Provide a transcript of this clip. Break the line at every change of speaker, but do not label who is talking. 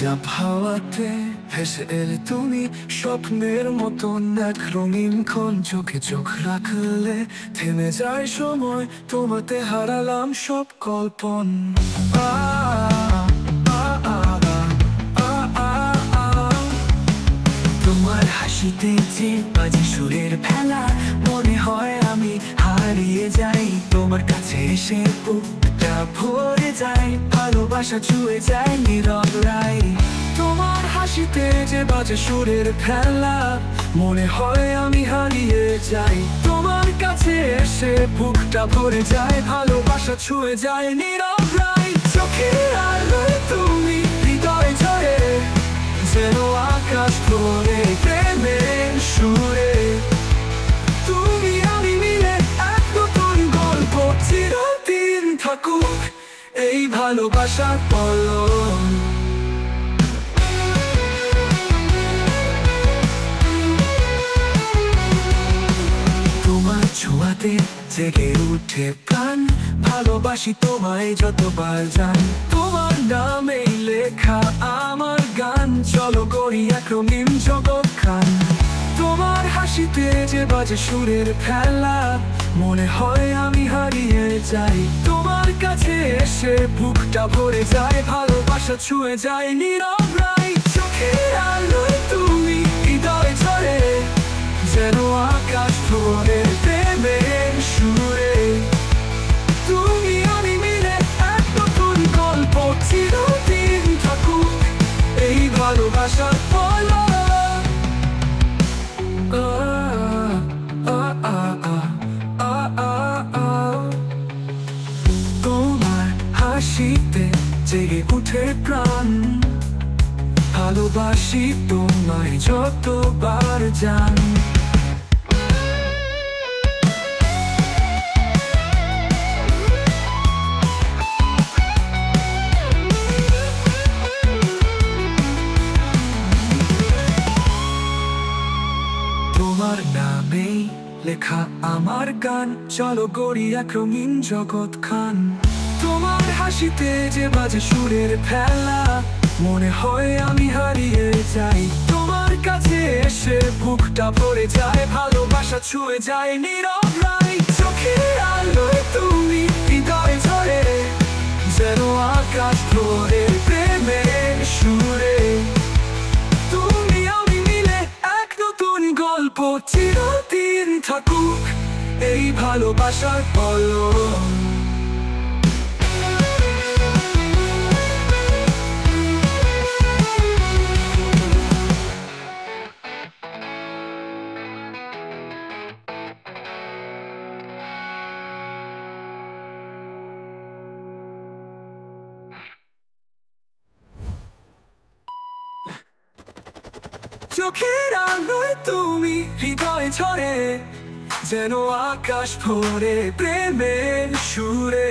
নীরব হাওয়াতে ভেসে এলে তুমি স্বপ্নের মতন এক রঙিন ক্ষণ। চোখে চোখ রাখলে থেমে যায় সময়, তোমাতে হারালাম সব কল্পন। আ, আ, আ, আ, আ, আ। তোমার হাসিতে যে বাজে সুরের ভেলা, মনে হয় আমি হারিয়ে যাই। তোমার কাছে এসে বুকটা ভরে যায়, ভালোবাসা ছুঁয়ে যায় নীরব রায়। তোমার হাসিতে যে বাজে সুরের খেলা, মনে হয় আমি হারিয়ে যাই। তোমার কাছে এসে বুকটা ভরে যায়, ভালোবাসা ছুঁয়ে যায় নীরব রায়। চোখের আলোয় তুমি হৃদয় ঝরে, যেন আকাশ ভরে প্রেমের সুরে। তুমি আমি মিলে এক নতুন গল্প, চিরদিন থাকুক এই ভালোবাসার পলক। তোমার ছোঁয়াতে জেগে উঠে প্রাণ, ভালোবাসি তোমায় যতবার জান। তোমার নামেই লেখা আমার গান, চলো করি এক রঙিন জগৎ খান। তোমার হাসিতে যে বাজে সুরের খেলা, মনে হয় আমি হারিয়ে যাই। তোমার কাছে এসে বুকটা ভরে যায়, ভালোবাসা ছুঁয়ে যায় নীরব রায়। চোখের আলোয় তুমি হৃদয় ঝরে, যেন আকাশ ভরে প্রেমের সুরে। তুমি আমি মিলে এক নতুন গল্প, চিরদিন থাকুক এই ভালোবাসার পলক। তোমার হাসিতে জেগে উঠে প্রাণ, ভালোবাসি তোমায় যতবার জান। তোমার নামেই লেখা আমার গান, চলো গড়ি এক রঙিন জগৎ খান। তোমার হাসিতে যে বাজে সুরের খেলা, মনে হয় আমি হারিয়ে যাই। তোমার কাছে এসে বুকটা ভরে যায়, ভালোবাসা ছুঁয়ে যায় নীরব রায়। চোখের আলোয় তুমি হৃদয় ঝরে, যেন আকাশ ভরে প্রেমের সুরে। তুমি আমি মিলে এক নতুন গল্প, চিরদিন থাকুক এই ভালোবাসার পলক। চোখের আলোয় তুমি হৃদয় ঝরে, যেন আকাশ ভরে প্রেমের সুরে।